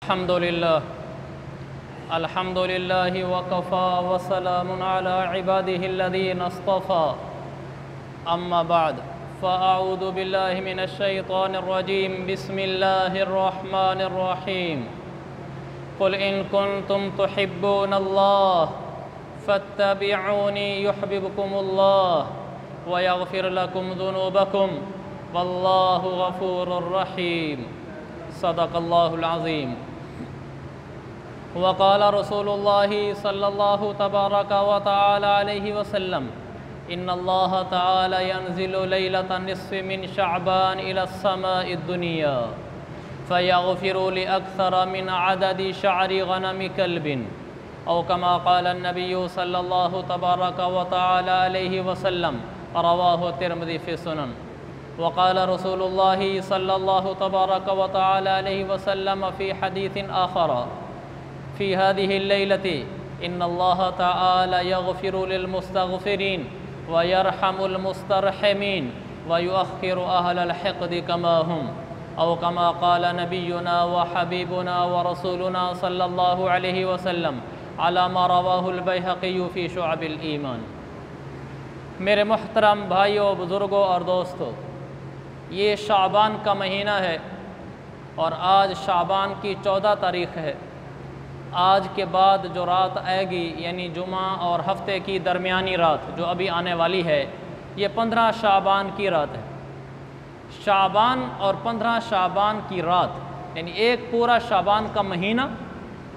الحمد لله وكفى وسلام على عباده الذين اصطفى أما بعد فأعوذ بالله من الشيطان الرجيم بسم الله الرحمن الرحيم قل إن كنتم تحبون الله فاتبعوني يحببكم الله ويغفر لكم ذنوبكم والله غفور رحيم صدق الله العظيم وقال رسول الله صلى الله تبارك وتعالى عليه وسلم إن الله تعالى ينزل ليلة النصف من شعبان إلى السماء الدنيا فيغفر لأكثر من عدد شعر غنم كلب أو كما قال النبي صلى الله تبارك وتعالى عليه وسلم رواه الترمذي في السنن وقال رسول الله صلى الله تبارك وتعالى عليه وسلم في حديث آخر في هذه الليلة إن الله تعالى يغفر للمستغفرين ويرحم المسترحمين ويؤخر أهل الحقد كما هم أو كما قال نبينا وحبيبنا ورسولنا صلى الله عليه وسلم على ما رواه البيهقي في شعب الإيمان۔ میرے محترم بھائیوں، بزرگوں اور دوستوں، یہ شعبان کا مہینہ ہے اور آج شعبان کی 14 تاریخ ہے۔ آج کے بعد جو رات آئے گی یعنی جمعہ اور ہفتے کی درمیانی رات جو ابھی آنے والی ہے، یہ 15 شعبان کی رات ہے۔ شعبان اور 15 شعبان کی رات یعنی ایک پورا شعبان کا مہینہ،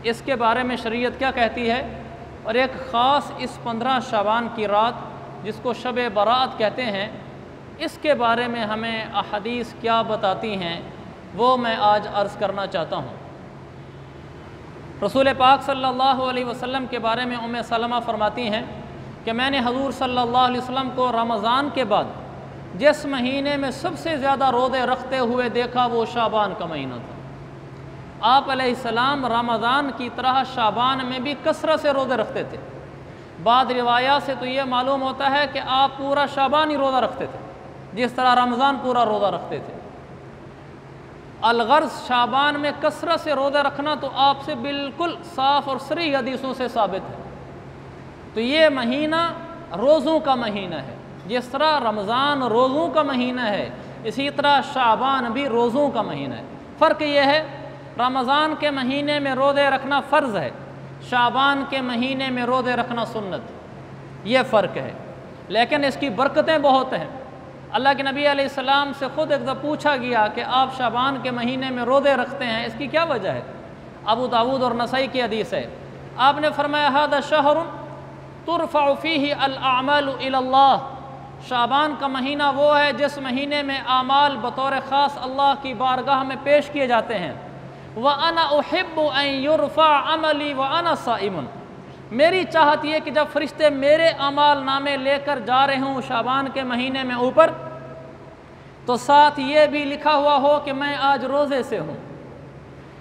اس کے بارے میں شریعت کیا کہتی ہے، اور ایک خاص اس 15 شعبان کی رات جس کو شب برات کہتے ہیں، اس کے بارے میں ہمیں احادیث کیا بتاتی ہیں وہ میں آج عرض کرنا چاہتا ہوں۔ رسول پاک صلی اللہ علیہ وسلم کے بارے میں ام سلمہ فرماتی ہیں کہ میں نے حضور صلی اللہ علیہ وسلم کو رمضان کے بعد جس مہینے میں سب سے زیادہ روزے رکھتے ہوئے دیکھا وہ شعبان کا مہینہ تھا۔ آپ علیہ السلام رمضان کی طرح شعبان میں بھی کثرت سے روزے رکھتے تھے۔ بعض روایات سے تو یہ معلوم ہوتا ہے کہ آپ پورا شعبان ہی روزہ رکھتے تھے جس طرح رمضان پورا روزہ رکھتے تھے۔ الغرض شعبان میں کثرت سے روزہ رکھنا تو آپ سے بالکل صاف اور صریح حدیثوں سے ثابت ہے۔ تو یہ مہینہ روزوں کا مہینہ ہے، جس طرح رمضان روزوں کا مہینہ ہے اسی طرح شعبان بھی روزوں کا مہینہ ہے۔ فرق یہ ہے رمضان کے مہینے میں روزے رکھنا فرض ہے، شعبان کے مہینے میں روزے رکھنا سنت، یہ فرق ہے، لیکن اس کی برکتیں بہت ہیں۔ اللہ کے نبی علیہ السلام سے خود ایک دفعہ پوچھا گیا کہ آپ شعبان کے مہینے میں روزے رکھتے ہیں، اس کی کیا وجہ ہے؟ ابو داؤد اور نسائی کی حدیث ہے۔ آپ نے فرمایا ھذا شہر ترفع فیہ الاعمال الی اللہ، شعبان کا مہینہ وہ ہے جس مہینے میں اعمال بطور خاص اللہ کی بارگاہ میں پیش کیے جاتے ہیں۔ وَأَنَا أُحِبُّ أَن يُرْفَعَ عَمَلِي وَأَنَا صَائِمٌ، میری چاہت یہ کہ جب فرشتے میرے اعمال نامے لے کر جا رہے ہوں شعبان کے مہینے میں اوپر، تو ساتھ یہ بھی لکھا ہوا ہو کہ میں آج روزے سے ہوں۔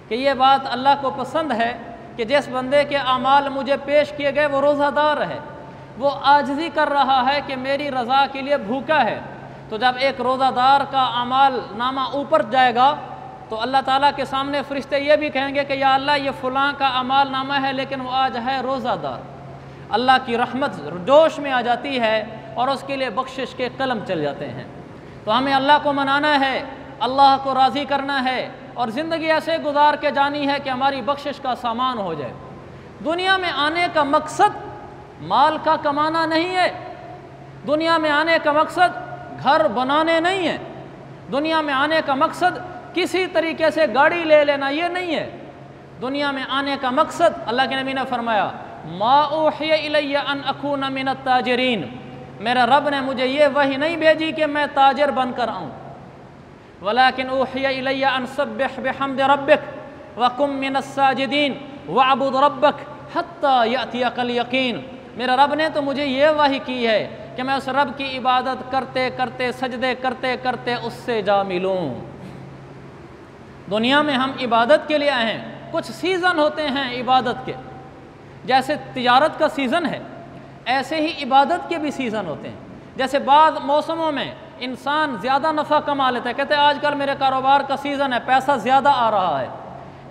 کہ یہ بات اللہ کو پسند ہے کہ جس بندے کے اعمال مجھے پیش کیے گئے وہ روزہ دار ہے، وہ عاجزی کر رہا ہے کہ میری رضا کے لیے بھوکا ہے۔ تو جب ایک روزہ دار کا اعمال نامہ اوپر جائے گا تو اللہ تعالیٰ کے سامنے فرشتے یہ بھی کہیں گے کہ یا اللہ یہ فلاں کا اعمال نامہ ہے لیکن وہ آج ہے روزہ دار۔ اللہ کی رحمت جوش میں آ جاتی ہے اور اس کے لیے بخشش کے قلم چل جاتے ہیں۔ تو ہمیں اللہ کو منانا ہے، اللہ کو راضی کرنا ہے اور زندگی ایسے گزار کے جانی ہے کہ ہماری بخشش کا سامان ہو جائے۔ دنیا میں آنے کا مقصد مال کا کمانا نہیں ہے، دنیا میں آنے کا مقصد گھر بنانے نہیں ہے، دنیا میں آنے کا مقصد کسی طریقے سے گاڑی لے لینا یہ نہیں ہے۔ دنیا میں آنے کا مقصد اللہ کے نبی نے فرمایا ما اوحی الی ان اکون من التاجرین، میرا رب نے مجھے یہ وحی نہیں بھیجی کہ میں تاجر بن کر آؤں، ولیکن اوحی الی ان سبح بحمد ربک وقم من الساجدین واعبد ربک حتی یأتیک الیقین، میرا رب نے تو مجھے یہ وحی کی ہے کہ میں اس رب کی عبادت کرتے کرتے سجدے کرتے کرتے اس سے جا ملوں۔ دنیا میں ہم عبادت کے لیے آئے ہیں، کچھ سیزن ہوتے ہیں عبادت کے، جیسے تجارت کا سیزن ہے ایسے ہی عبادت کے بھی سیزن ہوتے ہیں۔ جیسے بعض موسموں میں انسان زیادہ نفع کما لیتا ہے، کہتے ہیں آج کل میرے کاروبار کا سیزن ہے، پیسہ زیادہ آ رہا ہے،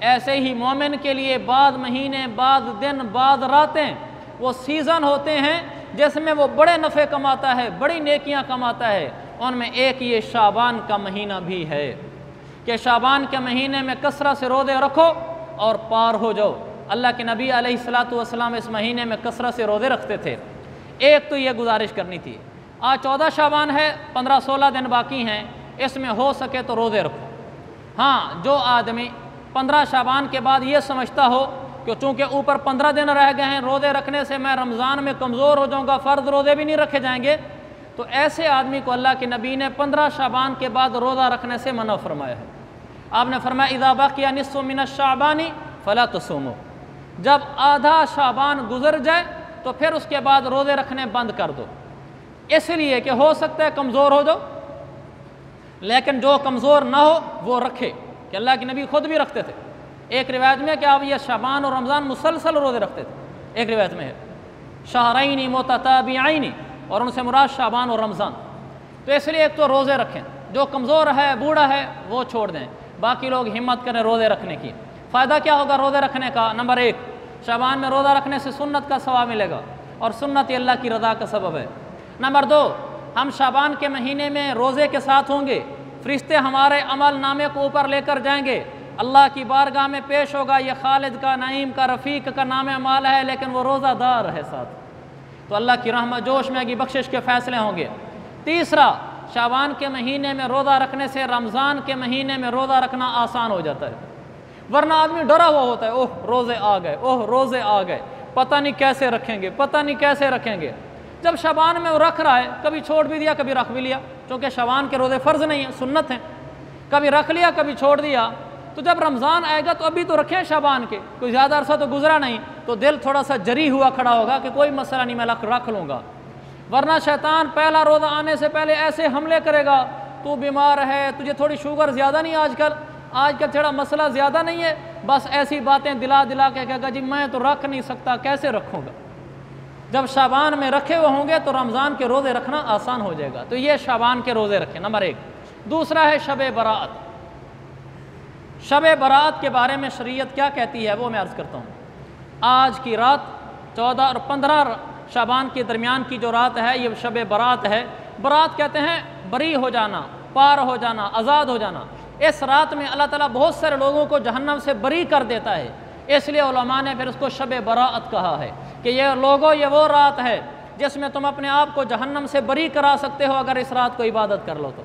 ایسے ہی مومن کے لیے بعض مہینے، بعض دن، بعض راتیں وہ سیزن ہوتے ہیں جس میں وہ بڑے نفع کماتا ہے، بڑی نیکیاں کماتا ہے۔ ان میں ایک یہ شعبان کا مہینہ بھی ہے کہ شعبان کے مہینے میں کثرت سے روزے رکھو اور پار ہو جاؤ۔ اللہ کے نبی علیہ الصلاۃ والسلام اس مہینے میں کثرت سے روزے رکھتے تھے۔ ایک تو یہ گزارش کرنی تھی، آج 14 شعبان ہے، 15-16 دن باقی ہیں، اس میں ہو سکے تو روزے رکھو۔ ہاں، جو آدمی 15 شعبان کے بعد یہ سمجھتا ہو کہ چونکہ اوپر 15 دن رہ گئے ہیں، روزے رکھنے سے میں رمضان میں کمزور ہو جاؤں گا، فرض روزے بھی نہیں رکھے جائیں گے، تو ایسے آدمی کو اللہ کے نبی نے 15 شعبان کے بعد روزہ رکھنے سے منع فرمایا ہے۔ آپ نے فرمایا اذا بقی نصف من الشعبان فلا تصوموا، جب آدھا شعبان گزر جائے تو پھر اس کے بعد روزے رکھنے بند کر دو، اس لیے کہ ہو سکتا ہے کمزور ہو جاؤ، لیکن جو کمزور نہ ہو وہ رکھے، کہ اللہ کے نبی خود بھی رکھتے تھے۔ ایک روایت میں کہ آپ یہ شعبان اور رمضان مسلسل روزے رکھتے تھے، ایک روایت میں ہے شہرین متتابعین، اور ان سے مراد شعبان اور رمضان۔ تو اس لیے ایک تو روزے رکھیں، جو کمزور ہے، بوڑھا ہے، وہ چھوڑ دیں، باقی لوگ ہمت کریں روزے رکھنے کی۔ فائدہ کیا ہوگا روزے رکھنے کا؟ نمبر 1، شعبان میں روزہ رکھنے سے سنت کا ثواب ملے گا، اور سنت اللہ کی رضا کا سبب ہے۔ نمبر 2، ہم شعبان کے مہینے میں روزے کے ساتھ ہوں گے، فرشتے ہمارے عمل نامے کو اوپر لے کر جائیں گے، اللہ کی بارگاہ میں پیش ہوگا، یہ خالد کا، نعیم کا، رفیق کا نام اعمال ہے، لیکن وہ روزہ دار ہے ساتھ، تو اللہ کی رحمت جوش میں آگی، بخشش کے فیصلے ہوں گے۔ تیسرا، شعبان کے مہینے میں روزہ رکھنے سے رمضان کے مہینے میں روزہ رکھنا آسان ہو جاتا ہے، ورنہ آدمی ڈرا ہوا ہوتا ہے، اوہ روزے آ گئے، اوہ روزے آ گئے، پتہ نہیں کیسے رکھیں گے، پتہ نہیں کیسے رکھیں گے۔ جب شعبان میں وہ رکھ رہا ہے، کبھی چھوڑ بھی دیا، کبھی رکھ بھی لیا، چونکہ شعبان کے روزے فرض نہیں ہیں، سنت ہیں، کبھی رکھ لیا، کبھی چھوڑ دیا، تو جب رمضان آئے گا تو ابھی تو رکھیں شعبان کے، کوئی زیادہ عرصہ تو گزرا نہیں، تو دل تھوڑا سا جری ہوا کھڑا ہوگا کہ کوئی مسئلہ نہیں، میں رکھ لوں گا۔ ورنہ شیطان پہلا روزہ آنے سے پہلے ایسے حملے کرے گا، تو بیمار ہے، تجھے تھوڑی شوگر زیادہ نہیں آج کل تھوڑا مسئلہ زیادہ نہیں ہے، بس ایسی باتیں دلا کے کہے گا جی میں تو رکھ نہیں سکتا، کیسے رکھوں گا۔ جب شعبان میں رکھے ہوئے ہوں گے تو رمضان کے روزے رکھنا آسان ہو جائے گا، تو یہ شعبان کے روزے رکھیں، نمبر 1۔ دوسرا ہے شب برات۔ شب برات کے بارے میں شریعت کیا کہتی ہے وہ میں عرض کرتا ہوں۔ آج کی رات 14 اور 15 شعبان کے درمیان کی جو رات ہے یہ شب برات ہے۔ برات کہتے ہیں بری ہو جانا، پار ہو جانا، آزاد ہو جانا۔ اس رات میں اللہ تعالیٰ بہت سارے لوگوں کو جہنم سے بری کر دیتا ہے، اس لیے علماء نے پھر اس کو شب برات کہا ہے کہ یہ لوگوں یہ وہ رات ہے جس میں تم اپنے آپ کو جہنم سے بری کرا سکتے ہو اگر اس رات کو عبادت کر لو تو،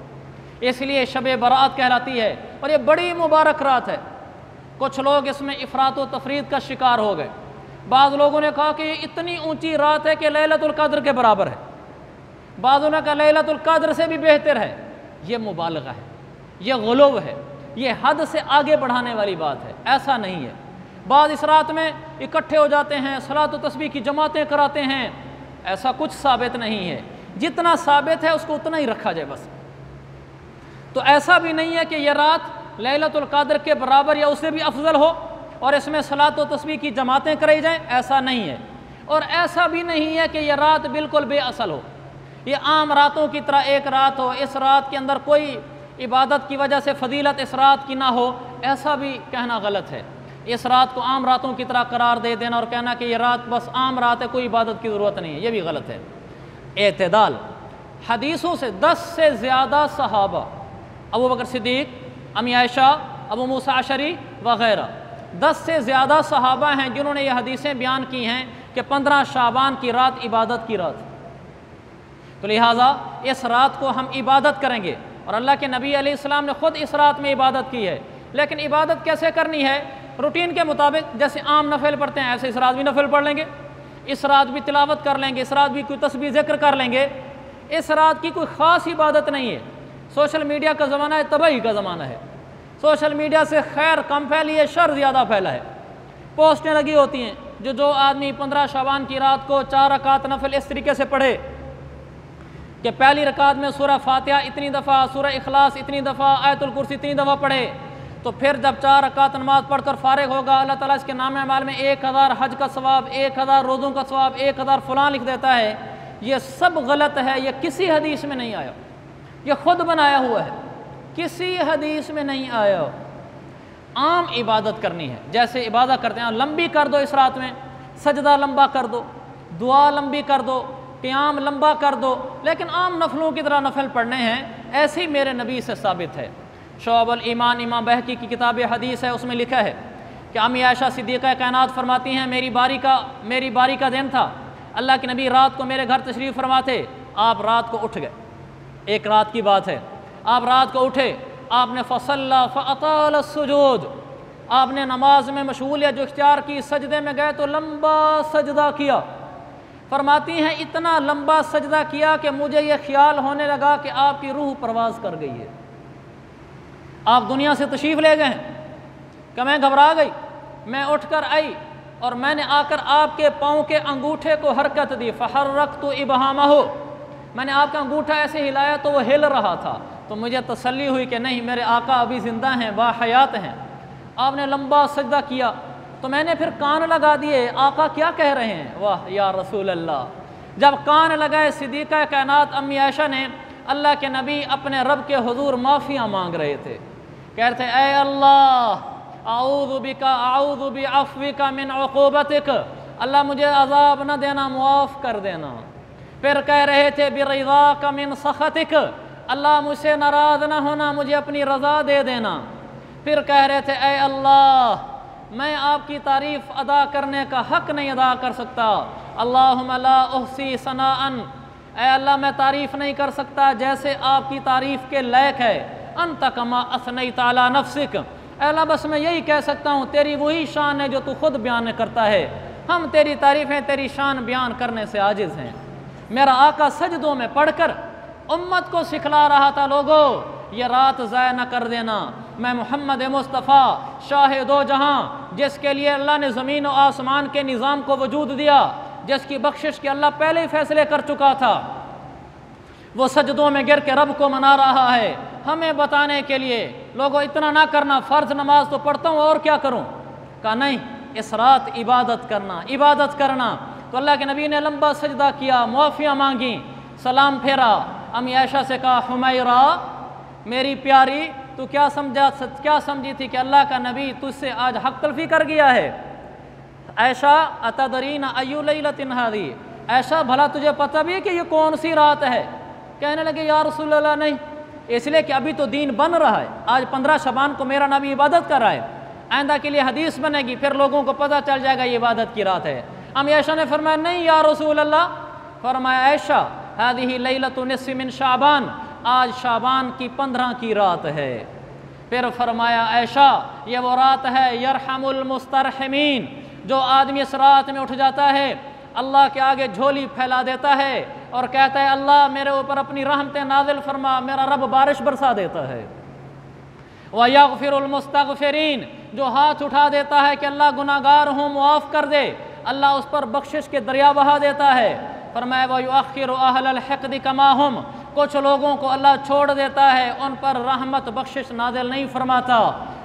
اس لیے شب برات کہلاتی ہے، اور یہ بڑی مبارک رات ہے۔ کچھ لوگ اس میں افراط و تفرید کا شکار ہو گئے، بعض لوگوں نے کہا کہ یہ اتنی اونچی رات ہے کہ لیلۃ القدر کے برابر ہے، بعضوں نے کہا لیلۃ القدر سے بھی بہتر ہے۔ یہ مبالغہ ہے، یہ غلو ہے، یہ حد سے آگے بڑھانے والی بات ہے، ایسا نہیں ہے۔ بعض اس رات میں اکٹھے ہو جاتے ہیں، صلاۃ و تسبیح کی جماعتیں کراتے ہیں، ایسا کچھ ثابت نہیں ہے، جتنا ثابت ہے اس کو اتنا ہی رکھا جائے بس۔ تو ایسا بھی نہیں ہے کہ یہ رات لیلۃ القدر کے برابر یا اس سے بھی افضل ہو اور اس میں صلاۃ و تسبیح کی جماعتیں کرائی جائیں، ایسا نہیں ہے۔ اور ایسا بھی نہیں ہے کہ یہ رات بالکل بے اصل ہو، یہ عام راتوں کی طرح ایک رات ہو، اس رات کے اندر کوئی عبادت کی وجہ سے فضیلت اس رات کی نہ ہو، ایسا بھی کہنا غلط ہے۔ اس رات کو عام راتوں کی طرح قرار دے دینا اور کہنا کہ یہ رات بس عام رات ہے، کوئی عبادت کی ضرورت نہیں ہے، یہ بھی غلط ہے۔ اعتدال، حدیثوں سے 10 سے زیادہ صحابہ، ابو بکر صدیق، امی عائشہ، ابو موسیٰ اشعری وغیرہ، 10 سے زیادہ صحابہ ہیں جنہوں نے یہ حدیثیں بیان کی ہیں کہ 15 شعبان کی رات عبادت کی رات، تو لہٰذا اس رات کو ہم عبادت کریں گے، اور اللہ کے نبی علیہ السلام نے خود اس رات میں عبادت کی ہے۔ لیکن عبادت کیسے کرنی ہے؟ روٹین کے مطابق، جیسے عام نفل پڑھتے ہیں ایسے اس رات بھی نفل پڑھ لیں گے، اس رات بھی تلاوت کر لیں گے، اس رات بھی کوئی تسبیح ذکر کر لیں گے۔ اس رات کی کوئی خاص عبادت نہیں ہے۔ سوشل میڈیا کا زمانہ ہے، تباہی کا زمانہ ہے، سوشل میڈیا سے خیر کم پھیلی ہے، شر زیادہ پھیلا ہے۔ پوسٹیں لگی ہوتی ہیں، جو آدمی 15 شعبان کی رات کو 4 رکعت نفل اس طریقے سے پڑھے کہ پہلی رکعت میں سورہ فاتحہ اتنی دفعہ، سورہ اخلاص اتنی دفعہ، آیت الکرسی اتنی دفعہ پڑھے، تو پھر جب 4 رکعت نماز پڑھ کر فارغ ہوگا، اللہ تعالیٰ اس کے نام اعمال میں 1000 حج کا ثواب، 1000 روزوں کا ثواب، 1000 فلاں لکھ دیتا ہے۔ یہ سب غلط ہے، یہ کسی حدیث میں نہیں آیا، یہ خود بنایا ہوا ہے، کسی حدیث میں نہیں آیا۔ عام عبادت کرنی ہے، جیسے عبادت کرتے ہیں لمبی کر دو، اس رات میں سجدہ لمبا کر دو، دعا لمبی کر دو، قیام لمبا کر دو، لیکن عام نفلوں کی طرح نفل پڑھنے ہیں، ایسے ہی میرے نبی سے ثابت ہے۔ شعب الایمان امام بہقی کی کتاب حدیث ہے، اس میں لکھا ہے کہ امی عائشہ صدیقہ کائنات فرماتی ہیں میری باری کا دن تھا، اللہ کے نبی رات کو میرے گھر تشریف فرما تھے، آپ رات کو اٹھ گئے، ایک رات کی بات ہے، آپ رات کو اٹھے، آپ نے فصلی فاطال السجود، آپ نے نماز میں مشغولیت جو اختیار کی، سجدے میں گئے تو لمبا سجدہ کیا۔ فرماتی ہیں اتنا لمبا سجدہ کیا کہ مجھے یہ خیال ہونے لگا کہ آپ کی روح پرواز کر گئی ہے، آپ دنیا سے تشریف لے گئے ہیں، کہ میں گھبرا گئی، میں اٹھ کر آئی اور میں نے آ کر آپ کے پاؤں کے انگوٹھے کو حرکت دی، فحرکت ابہامہ، میں نے آپ کا انگوٹھا ایسے ہلایا تو وہ ہل رہا تھا، تو مجھے تسلی ہوئی کہ نہیں میرے آقا ابھی زندہ ہیں، باحیات ہیں۔ آپ نے لمبا سجدہ کیا تو میں نے پھر کان لگا دیے، آقا کیا کہہ رہے ہیں، واہ یا رسول اللہ۔ جب کان لگائے صدیقہ کائنات امی عائشہ نے، اللہ کے نبی اپنے رب کے حضور معافیاں مانگ رہے تھے، کہہ رہے تھے اے اللہ اعوذ بعفوک من عقوبتک، اللہ مجھے عذاب نہ دینا، معاف کر دینا۔ پھر کہہ رہے تھے برضاک من سخطک، اللہ مجھ سے ناراض نہ ہونا، مجھے اپنی رضا دے دینا۔ پھر کہہ رہے تھے اے اللہ میں آپ کی تعریف ادا کرنے کا حق نہیں ادا کر سکتا، اللہم لا احصی ثناء، اے اللہ میں تعریف نہیں کر سکتا جیسے آپ کی تعریف کے لائق ہے، انت کما اثنیت علی نفسک، اے اللہ بس میں یہی کہہ سکتا ہوں تیری وہی شان ہے جو تو خود بیان کرتا ہے، ہم تیری تعریفیں تیری شان بیان کرنے سے عاجز ہیں۔ میرا آقا سجدوں میں پڑھ کر امت کو سکھلا رہا تھا، لوگوں یہ رات ضائع نہ کر دینا، میں محمد مصطفیٰ شاہ دو جہاں، جس کے لیے اللہ نے زمین و آسمان کے نظام کو وجود دیا، جس کی بخشش کے اللہ پہلے ہی فیصلے کر چکا تھا، وہ سجدوں میں گر کے رب کو منا رہا ہے ہمیں بتانے کے لیے، لوگوں اتنا نہ کرنا، فرض نماز تو پڑھتا ہوں اور کیا کروں، کہا نہیں اس رات عبادت کرنا۔ تو اللہ کے نبی نے لمبا سجدہ کیا، معافیاں مانگی، سلام پھیرا، امی عائشہ سے کہا حمیرہ میری پیاری تو کیا سمجھی تھی کہ اللہ کا نبی تجھ سے آج حق تلفی کر گیا ہے؟ عائشہ اتدرین ای لیلۃ ھذی، عائشہ بھلا تجھے پتہ بھی ہے کہ یہ کون سی رات ہے؟ کہنے لگے یا رسول اللہ نہیں، اس لیے کہ ابھی تو دین بن رہا ہے، آج 15 شعبان کو میرا نبی عبادت کر رہا ہے، آئندہ کے لیے حدیث بنے گی، پھر لوگوں کو پتہ چل جائے گا یہ عبادت کی رات ہے۔ امی عائشہ نے فرمایا نہیں یا رسول اللہ، فرمایا عائشہ ھذہ لیلۃ نصف من شعبان، آج شعبان کی 15 کی رات ہے۔ پھر فرمایا عائشہ یہ وہ رات ہے یرحم المسترحمین، جو آدمی اس رات میں اٹھ جاتا ہے اللہ کے آگے جھولی پھیلا دیتا ہے اور کہتا ہے اللہ میرے اوپر اپنی رحمتیں نازل فرما، میرا رب بارش برسا دیتا ہے۔ وَيَغْفِرُ الْمُسْتَغْفِرِينَ، جو ہاتھ اٹھا دیتا ہے کہ اللہ گناہگار ہوں معاف کر دے، اللہ اس پر بخشش کے دریا بہا دیتا ہے۔ فرمایا وَيُؤَخِّرُ أَهْلَ الْحِقْدِ كَمَا هُمْ، کچھ لوگوں کو اللہ چھوڑ دیتا ہے، ان پر رحمت بخشش نازل نہیں فرماتا۔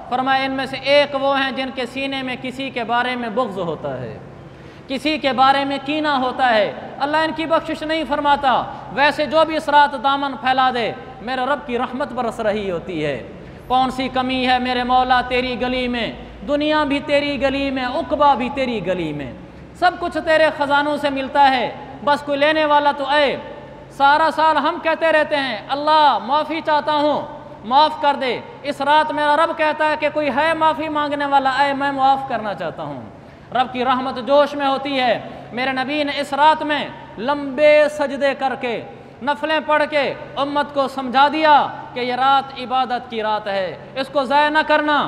فرمایا ان میں سے ایک وہ ہیں جن کے سینے میں کسی کے بارے میں بغض ہوتا ہے، کسی کے بارے میں کینہ ہوتا ہے، اللہ ان کی بخشش نہیں فرماتا۔ ویسے جو بھی اس رات دامن پھیلا دے میرے رب کی رحمت برس رہی ہوتی ہے۔ کون سی کمی ہے میرے مولا تیری گلی میں، دنیا بھی تیری گلی میں، عقبہ بھی تیری گلی میں، سب کچھ تیرے خزانوں سے ملتا ہے، بس کوئی لینے والا تو اے۔ سارا سال ہم کہتے رہتے ہیں اللہ معافی چاہتا ہوں معاف کر دے، اس رات میرا رب کہتا ہے کہ کوئی ہے معافی مانگنے والا، اے میں معاف کرنا چاہتا ہوں۔ رب کی رحمت جوش میں ہوتی ہے۔ میرے نبی نے اس رات میں لمبے سجدے کر کے نفلیں پڑھ کے امت کو سمجھا دیا کہ یہ رات عبادت کی رات ہے، اس کو ضائع نہ کرنا۔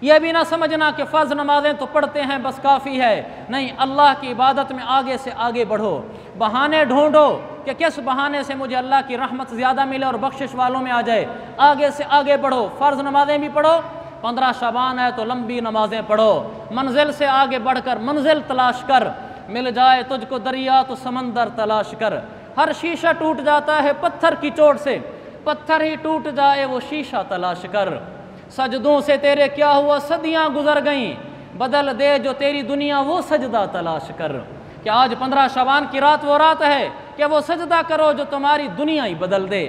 یہ بھی نہ سمجھنا کہ فرض نمازیں تو پڑھتے ہیں بس کافی ہے، نہیں، اللہ کی عبادت میں آگے سے آگے بڑھو، بہانے ڈھونڈو کہ کس بہانے سے مجھے اللہ کی رحمت زیادہ ملے اور بخشش والوں میں آ جائے، آگے سے آگے بڑھو، فرض نمازیں بھی پڑھو، 15 شعبان ہے تو لمبی نمازیں پڑھو، منزل سے آگے بڑھ کر منزل تلاش کر، مل جائے تجھ کو دریا تو سمندر تلاش کر، ہر شیشہ ٹوٹ جاتا ہے پتھر کی چوٹ سے، پتھر ہی ٹوٹ جائے وہ شیشہ تلاش کر، سجدوں سے تیرے کیا ہوا صدیاں گزر گئیں، بدل دے جو تیری دنیا وہ سجدہ تلاش کر۔ کہ آج 15 شعبان کی رات وہ رات ہے کہ وہ سجدہ کرو جو تمہاری دنیا ہی بدل دے،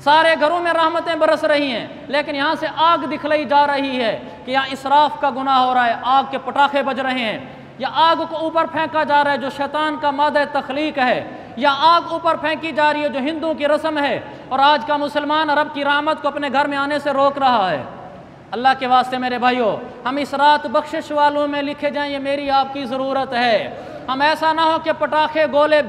سارے گھروں میں رحمتیں برس رہی ہیں، لیکن یہاں سے آگ دکھلائی جا رہی ہے کہ یہاں اسراف کا گناہ ہو رہا ہے، آگ کے پٹاخے بج رہے ہیں، یا آگ کو اوپر پھینکا جا رہا ہے جو شیطان کا مادہ تخلیق ہے، یا آگ اوپر پھینکی جا رہی ہے جو ہندوؤں کی رسم ہے، اور آج کا مسلمان رب کی رحمت کو اپنے گھر میں آنے سے روک رہا ہے۔ اللہ کے واسطے میرے بھائیوں، ہم اس رات بخشش والوں میں لکھے جائیں، یہ میری آپ کی ضرورت ہے۔ ہم ایسا نہ ہو کہ پٹاخے گولے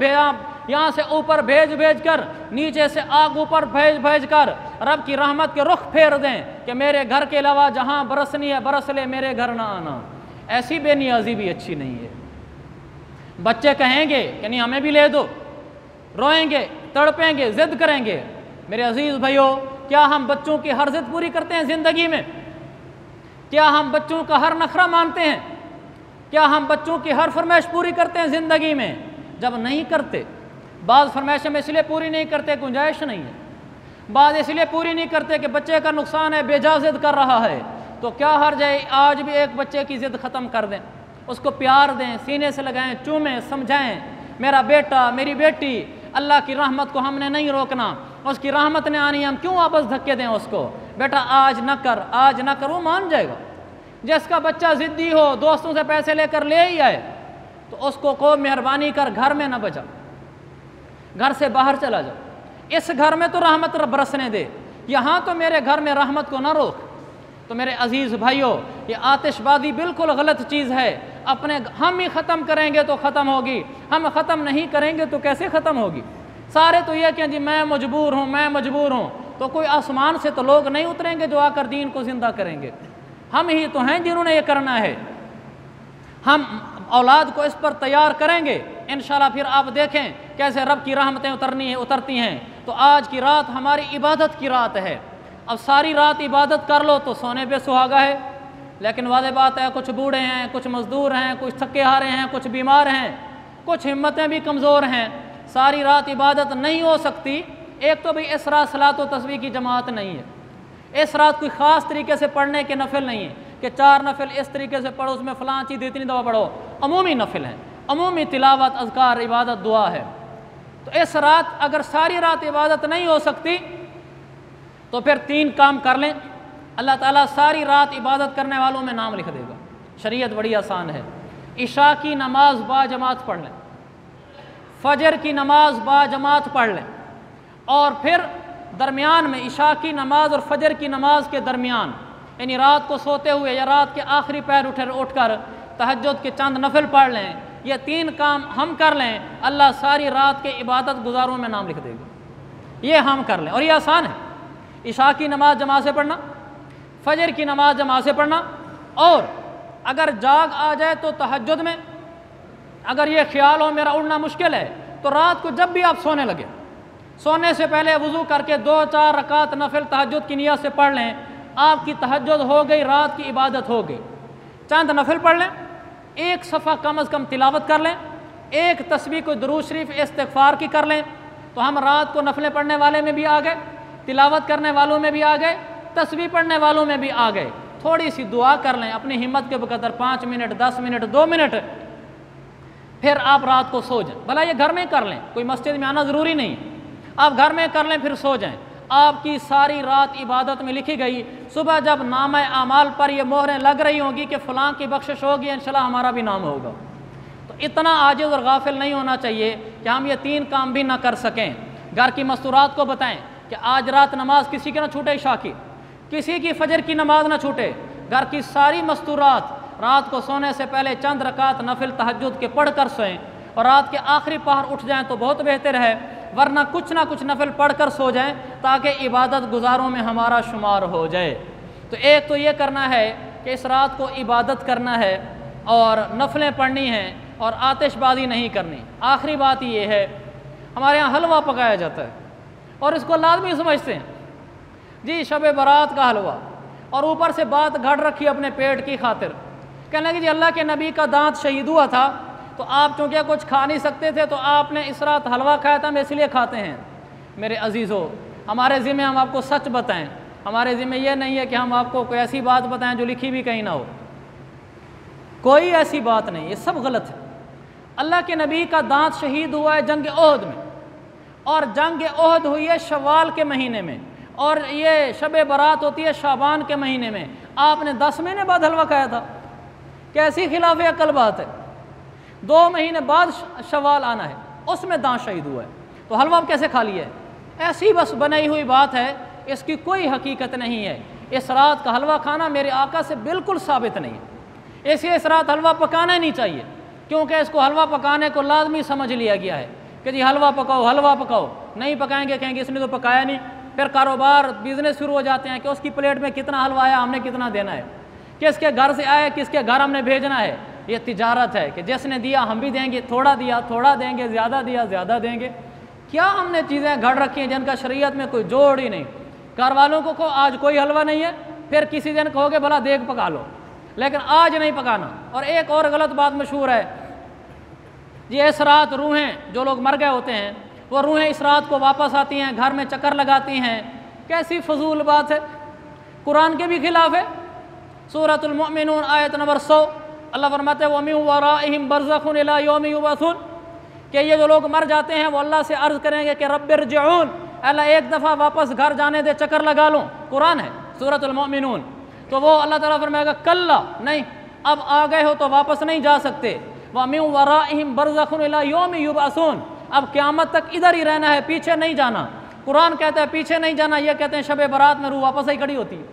یہاں سے اوپر بھیج کر، نیچے سے آگ اوپر بھیج کر رب کی رحمت کے رخ پھیر دیں کہ میرے گھر کے علاوہ جہاں برسنی ہے برس لے، میرے گھر نہ آنا۔ ایسی بے نیازی بھی اچھی نہیں ہے۔ بچے کہیں گے کہ نہیں ہمیں بھی لے دو، روئیں گے، تڑپیں گے، ضد کریں گے۔ میرے عزیز بھائیوں، کیا ہم بچوں کی ہر ضد پوری کرتے ہیں زندگی میں؟ کیا ہم بچوں کا ہر نخرہ مانتے ہیں؟ کیا ہم بچوں کی ہر فرمائش پوری کرتے ہیں زندگی میں؟ جب نہیں کرتے، بعض فرمائشیں اس لیے پوری نہیں کرتے گنجائش نہیں ہے، بعض اس لیے پوری نہیں کرتے کہ بچے کا نقصان ہے، بے جا ضد کر رہا ہے، تو کیا حرج ہے آج بھی ایک بچے کی ضد ختم کر دیں، اس کو پیار دیں، سینے سے لگائیں، چومیں، سمجھائیں، میرا بیٹا میری بیٹی، اللہ کی رحمت کو ہم نے نہیں روکنا، اس کی رحمت نے آنی، ہم کیوں واپس دھکے دیں اس کو؟ بیٹا آج نہ کر، آج نہ کر، وہ مان جائے گا۔ جس کا بچہ ضدی ہو، دوستوں سے پیسے لے کر لے ہی آئے، تو اس کو مہربانی کر گھر میں نہ بچا، گھر سے باہر چلا جاؤ، اس گھر میں تو رحمت برسنے دے، یہاں تو میرے گھر میں رحمت کو نہ روک۔ تو میرے عزیز بھائیوں، یہ آتش بازی بالکل غلط چیز ہے، ہم ہی ختم کریں گے تو ختم ہوگی، ہم ختم نہیں کریں گے تو کیسے ختم ہوگی؟ سارے تو یہ کہ جی میں مجبور ہوں، تو کوئی آسمان سے تو لوگ نہیں اتریں گے جو آ کر دین کو زندہ کریں گے، ہم ہی تو ہیں جنہوں نے یہ کرنا ہے۔ ہم اولاد کو اس پر تیار کریں گے، انشاءاللہ پھر آپ دیکھیں کیسے رب کی رحمتیں اترتی ہیں۔ تو آج کی رات ہماری عبادت کی رات ہے، اب ساری رات عبادت کر لو تو سونے پہ سہاگا ہے، لیکن واضح بات ہے کچھ بوڑھے ہیں، کچھ مزدور ہیں، کچھ تھکے ہارے ہیں، کچھ بیمار ہیں، کچھ ہمتیں بھی کمزور ہیں، ساری رات عبادت نہیں ہو سکتی۔ ایک تو بھی اس رات صلاۃ و تسبیح کی جماعت نہیں ہے، اس رات کوئی خاص طریقے سے پڑھنے کے نفل نہیں ہے کہ 4 نفل اس طریقے سے پڑھو، اس میں فلاں چیز اتنی دفعہ پڑھو، عمومی نفل ہیں، عمومی تلاوت، اذکار، عبادت، دعا ہے۔ تو اس رات اگر ساری رات عبادت نہیں ہو سکتی تو پھر 3 کام کر لیں، اللہ تعالیٰ ساری رات عبادت کرنے والوں میں نام لکھ دے گا۔ شریعت بڑی آسان ہے، عشاء کی نماز با جماعت پڑھ لیں، فجر کی نماز با جماعت پڑھ لیں، اور پھر درمیان میں عشاء کی نماز اور فجر کی نماز کے درمیان، یعنی رات کو سوتے ہوئے یا رات کے آخری پہر اٹھ کر تہجد کے چند نفل پڑھ لیں۔ یہ 3 کام ہم کر لیں، اللہ ساری رات کے عبادت گزاروں میں نام لکھ دے گا۔ یہ ہم کر لیں، اور یہ آسان ہے، عشاء کی نماز جماعت سے پڑھنا، فجر کی نماز جماعت سے پڑھنا، اور اگر جاگ آ جائے تو تہجد میں، اگر یہ خیال ہو میرا اڑنا مشکل ہے تو رات کو جب بھی آپ سونے لگے، سونے سے پہلے وضو کر کے 2-4 رکعت نفل تہجد کی نیت سے پڑھ لیں، آپ کی تہجد ہو گئی، رات کی عبادت ہو گئی۔ چند نفل پڑھ لیں، 1 صفحہ کم از کم تلاوت کر لیں، 1 تسبیح کو درود شریف استغفار کی کر لیں، تو ہم رات کو نفلیں پڑھنے والے میں بھی آ گئے، تلاوت کرنے والوں میں بھی آ گئے، تسبیح پڑھنے والوں میں بھی آ گئے۔ تھوڑی سی دعا کر لیں اپنی ہمت کے بقدر، 5 منٹ، 10 منٹ، 2 منٹ، پھر آپ رات کو سو جائیں۔ بھلا یہ گھر میں کر لیں، کوئی مسجد میں آنا ضروری نہیں، آپ گھر میں کر لیں پھر سو جائیں، آپ کی ساری رات عبادت میں لکھی گئی۔ صبح جب نامہ اعمال پر یہ مہریں لگ رہی ہوں گی کہ فلاں کی بخشش ہوگی، انشاءاللہ ہمارا بھی نام ہوگا۔ تو اتنا عاجز اور غافل نہیں ہونا چاہیے کہ ہم یہ 3 کام بھی نہ کر سکیں۔ گھر کی مستورات کو بتائیں کہ آج رات نماز کسی کی نہ چھوٹے، عشاء کی، کسی کی فجر کی نماز نہ چھوٹے۔ گھر کی ساری مستورات رات کو سونے سے پہلے چند رکعت نفل تہجد کے پڑھ کر سوئیں، اور رات کے آخری پہر اٹھ جائیں تو بہت بہتر ہے، ورنہ کچھ نہ کچھ نفل پڑھ کر سو جائیں تاکہ عبادت گزاروں میں ہمارا شمار ہو جائے۔ تو ایک تو یہ کرنا ہے کہ اس رات کو عبادت کرنا ہے اور نفلیں پڑھنی ہیں اور آتش بازی نہیں کرنی۔ آخری بات یہ ہے، ہمارے ہاں حلوہ پکایا جاتا ہے اور اس کو لازمی سمجھتے ہیں، جی شب برات کا حلوہ، اور اوپر سے بات گھڑ رکھی اپنے پیٹ کی خاطر، کہنے لگے جی اللہ کے نبی کا دانت شہید ہوا تھا تو آپ چونکہ کچھ کھا نہیں سکتے تھے تو آپ نے اس رات حلوہ کھایا تھا، ہم اس لیے کھاتے ہیں۔ میرے عزیزو، ہمارے ذمہ ہم آپ کو سچ بتائیں، ہمارے ذمہ یہ نہیں ہے کہ ہم آپ کو کوئی ایسی بات بتائیں جو لکھی بھی کہیں نہ ہو، کوئی ایسی بات نہیں، یہ سب غلط ہے۔ اللہ کے نبی کا دانت شہید ہوا ہے جنگ احد میں، اور جنگ احد ہوئی ہے شوال کے مہینے میں، اور یہ شب برات ہوتی ہے شعبان کے مہینے میں، آپ نے 10 مہینے بعد حلوہ کھایا تھا؟ کیسی خلاف عقل بات ہے؟ 2 مہینے بعد شوال آنا ہے، اس میں داں شہید ہوا ہے، تو حلوہ اب کیسے کھا لیا ہے؟ ایسی بس بنائی ہوئی بات ہے، اس کی کوئی حقیقت نہیں ہے۔ اس رات کا حلوہ کھانا میرے آقا سے بالکل ثابت نہیں ہے، اس لیے اس رات حلوہ پکانا ہی نہیں چاہیے، کیونکہ اس کو حلوہ پکانے کو لازمی سمجھ لیا گیا ہے کہ جی حلوہ پکاؤ، حلوہ پکاؤ، نہیں پکائیں گے کہیں گے اس نے تو پکایا نہیں، پھر کاروبار بزنس شروع ہو جاتے ہیں کہ اس کی پلیٹ میں کتنا حلوہ آیا، ہم نے کتنا دینا ہے، کس کے گھر سے آیا، کس کے گھر ہم نے بھیجنا ہے۔ یہ تجارت ہے کہ جس نے دیا ہم بھی دیں گے، تھوڑا دیا تھوڑا دیں گے، زیادہ دیا زیادہ دیں گے۔ کیا ہم نے چیزیں گھڑ رکھی ہیں جن کا شریعت میں کوئی جوڑ ہی نہیں؟ گھر والوں کو کہو آج کوئی حلوہ نہیں ہے، پھر کسی دن کہو گے بھلا دیگ پکا لو، لیکن آج نہیں پکانا۔ اور ایک اور غلط بات مشہور ہے، یہ اس رات روحیں، جو لوگ مر گئے ہوتے ہیں وہ روحیں اس رات کو واپس آتی ہیں، گھر میں چکر لگاتی ہیں، کیسی فضول بات ہے، قرآن کے بھی خلاف ہے۔ سورۃ المؤمنون آیت نمبر 100 اللہ فرماتے ہیں وَمِن وَرَائِهِمْ بَرْزَخٌ إِلَىٰ يَوْمِ يُبْعَثُونَ، کہ یہ جو لوگ مر جاتے ہیں وہ اللہ سے عرض کریں گے کہ رب ارجعون، اللہ ایک دفعہ واپس گھر جانے دے، چکر لگا لوں۔ قرآن ہے سورۃ المؤمنون۔ تو وہ اللہ تعالیٰ فرمائے گا کلا، نہیں، اب آ گئے ہو تو واپس نہیں جا سکتے۔ وَمِن وَرَائِهِمْ بَرْزَخٌ إِلَىٰ يَوْمِ يُبْعَثُونَ، اب قیامت تک ادھر ہی رہنا ہے، پیچھے نہیں جانا۔ قرآن کہتا ہے پیچھے نہیں جانا، یہ کہتے ہیں شب برات میں روح واپس ہی کھڑی ہوتی ہے۔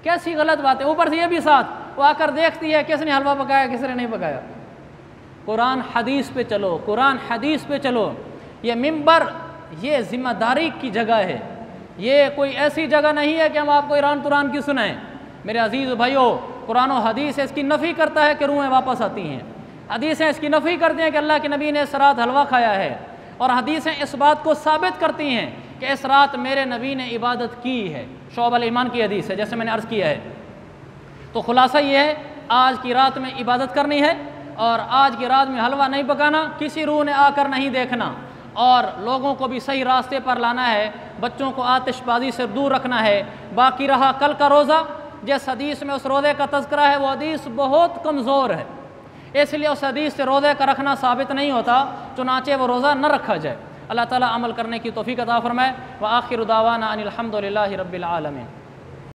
کیسی غلط بات ہے، اوپر سے یہ بھی ساتھ وہ آ کر دیکھتی ہے کس نے حلوہ پکایا کس نے نہیں پکایا۔ قرآن حدیث پہ چلو، قرآن حدیث پہ چلو۔ یہ ممبر یہ ذمہ داری کی جگہ ہے، یہ کوئی ایسی جگہ نہیں ہے کہ ہم آپ کو ایران تران کی سنائیں۔ میرے عزیز بھائیو، قرآن و حدیث اس کی نفی کرتا ہے کہ روحیں واپس آتی ہیں، حدیثیں اس کی نفی کرتی ہیں کہ اللہ کے نبی نے اس رات حلوہ کھایا ہے، اور حدیثیں اس بات کو ثابت کرتی ہیں کہ اس رات میرے نبی نے عبادت کی ہے۔ شعب الایمان کی حدیث ہے، جیسے میں نے عرض کیا ہے۔ تو خلاصہ یہ ہے، آج کی رات میں عبادت کرنی ہے، اور آج کی رات میں حلوہ نہیں پکانا، کسی روح نے آ کر نہیں دیکھنا، اور لوگوں کو بھی صحیح راستے پر لانا ہے، بچوں کو آتش بازی سے دور رکھنا ہے۔ باقی رہا کل کا روزہ، جس حدیث میں اس روزے کا تذکرہ ہے وہ حدیث بہت کمزور ہے، اس لیے اس حدیث سے روزے کا رکھنا ثابت نہیں ہوتا، چنانچہ وہ روزہ نہ رکھا جائے۔ اللہ تعالیٰ عمل کرنے کی توفیق عطا فرمائے۔ وآخر دعوانا ان الحمد للہ رب العالمین۔